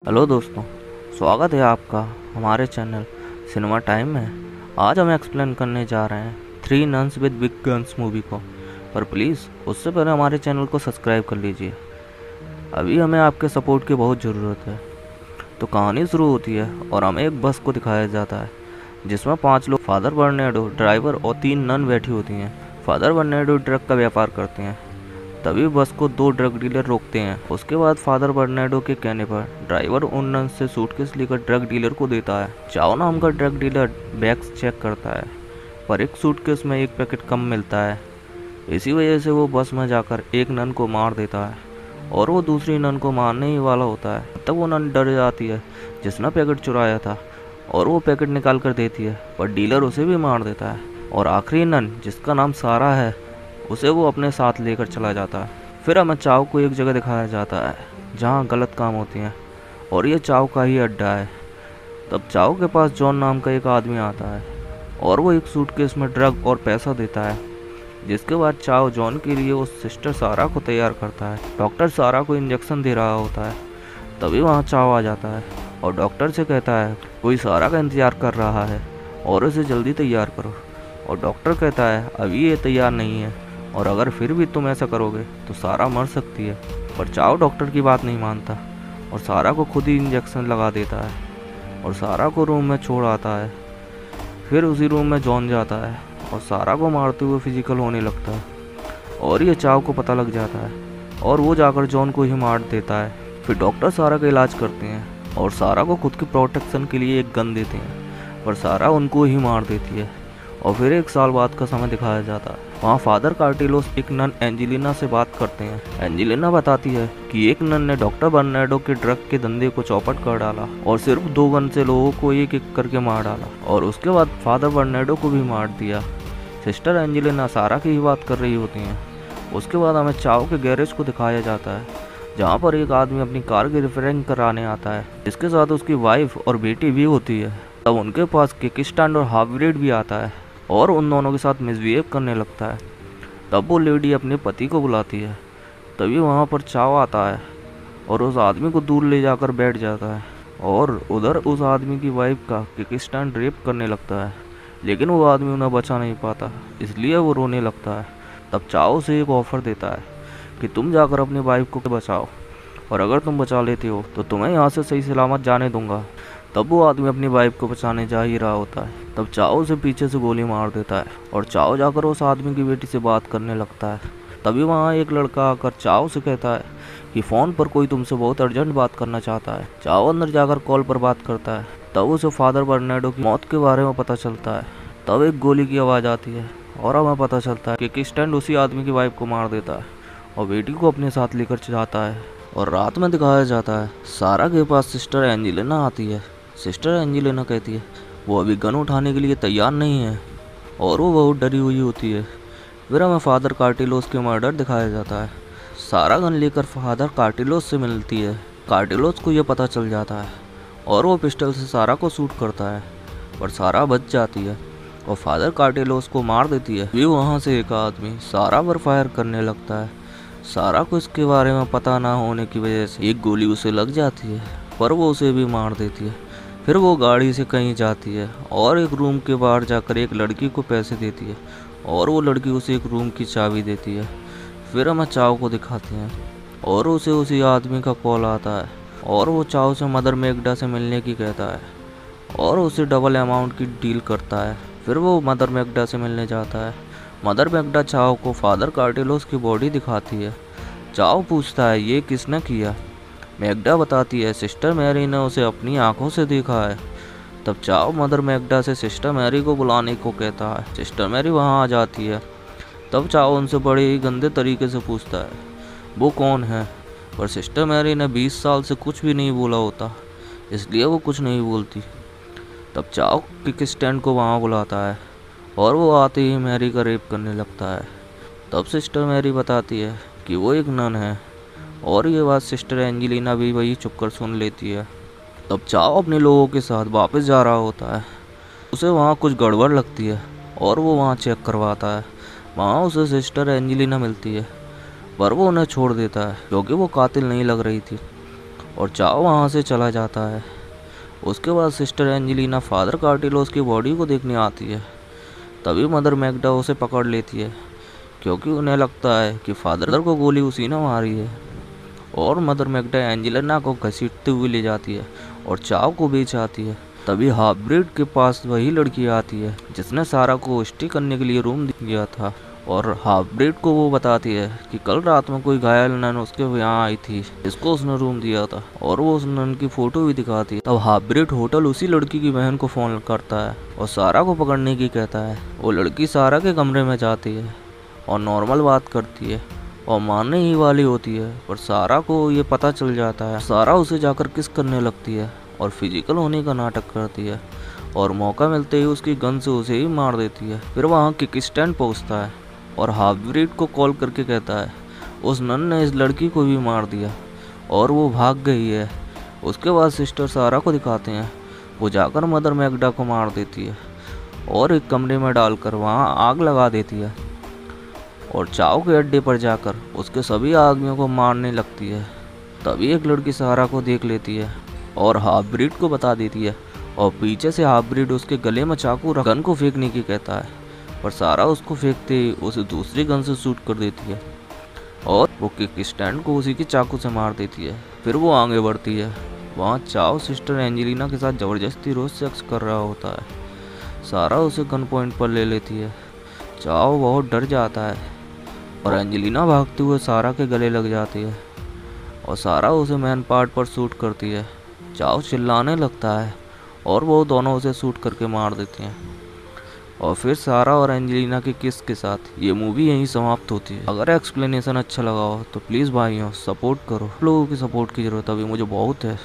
Hello दोस्तों, स्वागत है आपका हमारे चैनल सिनेमा टाइम में। आज हम एक्सप्लेन करने जा रहे हैं three nuns with big guns movie को। पर प्लीज़ उससे पहले हमारे चैनल को सब्सक्राइब कर लीजिए। अभी हमें आपके सपोर्ट की बहुत ज़रूरत है। तो कहानी शुरू होती है और हमें एक बस को दिखाया जाता है जिसमें 5 लोग, फादर बर्नार्डो, ड्राइवर और 3 नन बैठी होती हैं। फादर बर्नार्डो ड्रग का व्यापार करते हैं। तभी बस को 2 ड्रग डीलर रोकते हैं। उसके बाद फादर बर्नार्डो के कहने पर ड्राइवर उन नन से सूटकेस लेकर ड्रग डीलर को देता है। चाओ नाम का ड्रग डीलर बैग्स चेक करता है पर एक सूटकेस में एक पैकेट कम मिलता है। इसी वजह से वो बस में जाकर एक नन को मार देता है और वो दूसरी नन को मारने ही वाला होता है। तब वो नन डर जाती है जिसने पैकेट चुराया था और वो पैकेट निकाल कर देती है, पर डीलर उसे भी मार देता है। और आखिरी नन, जिसका नाम सारा है, उसे वो अपने साथ लेकर चला जाता है। फिर हमें चाव को एक जगह दिखाया जाता है जहाँ गलत काम होती हैं और ये चाव का ही अड्डा है। तब चाव के पास जॉन नाम का एक आदमी आता है और वो एक सूटकेस में ड्रग और पैसा देता है। जिसके बाद चाव जॉन के लिए उस सिस्टर सारा को तैयार करता है। डॉक्टर सारा को इंजेक्शन दे रहा होता है। तभी वहाँ चाव आ जाता है और डॉक्टर से कहता है कोई सारा का इंतजार कर रहा है और उसे जल्दी तैयार करो। और डॉक्टर कहता है अभी ये तैयार नहीं है और अगर फिर भी तुम ऐसा करोगे तो सारा मर सकती है। पर चाव डॉक्टर की बात नहीं मानता और सारा को खुद ही इंजेक्शन लगा देता है और सारा को रूम में छोड़ आता है। फिर उसी रूम में जॉन जाता है और सारा को मारते हुए फिजिकल होने लगता है और ये चाव को पता लग जाता है और वो जाकर जॉन को ही मार देता है। फिर डॉक्टर सारा का इलाज करते हैं और सारा को खुद की प्रोटेक्शन के लिए एक गन देते हैं, पर सारा उनको ही मार देती है। और फिर 1 साल बाद का समय दिखाया जाता है। वहाँ फादर कार्टिलोस एक नन एंजेलिना से बात करते हैं। एंजेलिना बताती है कि एक नन ने डॉक्टर बर्नार्डो के ड्रग के धंधे को चौपट कर डाला और सिर्फ 2 गन से लोगों को एक एक करके मार डाला और उसके बाद फादर बर्नार्डो को भी मार दिया। सिस्टर एंजेलिना सारा की ही बात कर रही होती हैं। उसके बाद हमें चाव के गैरेज को दिखाया जाता है जहाँ पर एक आदमी अपनी कार की रिपेयरिंग कराने आता है, जिसके साथ उसकी वाइफ और बेटी भी होती है। तब उनके पास किक स्टैंड और हाइब्रिड भी आता है और उन दोनों के साथ मिसबिहेव करने लगता है। तब वो लेडी अपने पति को बुलाती है। तभी वहाँ पर चाव आता है और उस आदमी को दूर ले जाकर बैठ जाता है और उधर उस आदमी की वाइफ का किक स्टैंड रेप करने लगता है, लेकिन वो आदमी उन्हें बचा नहीं पाता, इसलिए वो रोने लगता है। तब चाव उसे एक ऑफर देता है कि तुम जाकर अपनी वाइफ को बचाओ और अगर तुम बचा लेते हो तो तुम्हें यहाँ से सही सलामत जाने दूंगा। तब वो आदमी अपनी वाइफ को बचाने जा ही रहा होता है। तब चाव उसे पीछे से गोली मार देता है और चाव जाकर उस आदमी की बेटी से बात करने लगता है। तभी वहाँ एक लड़का आकर चाव से कहता है कि फ़ोन पर कोई तुमसे बहुत अर्जेंट बात करना चाहता है। चाव अंदर जाकर कॉल पर बात करता है। तब उसे फादर बर्नार्डो की मौत के बारे में पता चलता है। तब एक गोली की आवाज़ आती है और हमें पता चलता है कि किक स्टैंड उसी आदमी की वाइफ को मार देता है और बेटी को अपने साथ लेकर जाता है। और रात में दिखाया जाता है सारा के पास सिस्टर एंजेलिना आती है। सिस्टर एंजेलिना कहती है वो अभी गन उठाने के लिए तैयार नहीं है और वो बहुत डरी हुई होती है। फिर हमें फादर कार्टिलोस के मर्डर दिखाया जाता है। सारा गन लेकर फादर कार्टिलोस से मिलती है। कार्टिलोस को यह पता चल जाता है और वो पिस्टल से सारा को शूट करता है, पर सारा बच जाती है और फादर कार्टिलोस को मार देती है। फिर वहाँ से एक आदमी सारा पर फायर करने लगता है। सारा को इसके बारे में पता ना होने की वजह से एक गोली उसे लग जाती है, पर वो उसे भी मार देती है। फिर वो गाड़ी से कहीं जाती है और एक रूम के बाहर जाकर एक लड़की को पैसे देती है और वो लड़की उसे एक रूम की चाबी देती है। फिर हम चाव को दिखाते हैं और उसे उसी आदमी का कॉल आता है और वो चाव से मदर मैगडा से मिलने की कहता है और उसे डबल अमाउंट की डील करता है। फिर वो मदर मैगडा से मिलने जाता है। मदर मैगडा चाव को फादर कार्टिलोस की बॉडी दिखाती है। चाव पूछता है ये किसने किया। मैगडा बताती है सिस्टर मैरी ने उसे अपनी आंखों से देखा है। तब चाव मदर मैगडा से सिस्टर मैरी को बुलाने को कहता है। सिस्टर मैरी वहां आ जाती है। तब चाव उनसे बड़े ही गंदे तरीके से पूछता है वो कौन है, पर सिस्टर मैरी ने 20 साल से कुछ भी नहीं बोला होता, इसलिए वो कुछ नहीं बोलती। तब चाव किक स्टैंड को वहाँ बुलाता है और वो आते ही मैरी का रेप करने लगता है। तब सिस्टर मैरी बताती है कि वो एक नन है और ये बात सिस्टर एंजेलिना भी वही चुपकर सुन लेती है। तब चाव अपने लोगों के साथ वापस जा रहा होता है। उसे वहाँ कुछ गड़बड़ लगती है और वो वहाँ चेक करवाता है। वहाँ उसे सिस्टर एंजेलिना मिलती है, पर वो उन्हें छोड़ देता है क्योंकि वो कातिल नहीं लग रही थी और चाओ वहाँ से चला जाता है। उसके बाद सिस्टर एंजेलिना फादर कार्टिलोस की बॉडी को देखने आती है। तभी मदर मैग्डा उसे पकड़ लेती है, क्योंकि उन्हें लगता है कि फादर को गोली उसी ने मारी है। और मदर मैग्डा एंजेलिना को घसीटते हुए ले जाती है और चाव को बेच आती है। तभी हाफ ब्रीड के पास वही लड़की आती है जिसने सारा को स्टे करने के लिए रूम दिया था, और हाफ ब्रीड को वो बताती है कि कल रात में कोई घायल नन उसके यहाँ आई थी जिसको उसने रूम दिया था, और वो उस नन की फोटो भी दिखाती है। तब हाफ ब्रीड होटल उसी लड़की की बहन को फ़ोन करता है और सारा को पकड़ने की कहता है। वो लड़की सारा के कमरे में जाती है और नॉर्मल बात करती है और मारने ही वाली होती है, पर सारा को ये पता चल जाता है। सारा उसे जाकर किस करने लगती है और फिजिकल होने का नाटक करती है, और मौका मिलते ही उसकी गन से उसे ही मार देती है। फिर वहाँ किक स्टैंड पहुँचता है और हाफ ब्रीड को कॉल करके कहता है उस नन ने इस लड़की को भी मार दिया और वो भाग गई है। उसके बाद सिस्टर सारा को दिखाते हैं, वो जाकर मदर मैग्डा को मार देती है और एक कमरे में डालकर वहाँ आग लगा देती है, और चाव के अड्डे पर जाकर उसके सभी आदमियों को मारने लगती है। तभी एक लड़की सारा को देख लेती है और हाफ ब्रीड को बता देती है, और पीछे से हाफ ब्रीड उसके गले में चाकू रख गन को फेंकने की कहता है, पर सारा उसको फेंकते ही उसे दूसरी गन से शूट कर देती है और वो किक स्टैंड को उसी के चाकू से मार देती है। फिर वो आगे बढ़ती है। वहाँ चाव सिस्टर एंजेलिना के साथ ज़बरदस्ती रोज सेक्स कर रहा होता है। सारा उसे गन पॉइंट पर ले लेती है। चाव बहुत डर जाता है और एंजेलिना भागते हुए सारा के गले लग जाती है और सारा उसे मैन पार्ट पर शूट करती है। चाव चिल्लाने लगता है और वो दोनों उसे शूट करके मार देते हैं, और फिर सारा और एंजेलिना के किस के साथ ये मूवी यहीं समाप्त होती है। अगर एक्सप्लेनेशन अच्छा लगा हो तो प्लीज़ भाइयों सपोर्ट करो। लोगों की सपोर्ट की ज़रूरत अभी मुझे बहुत है।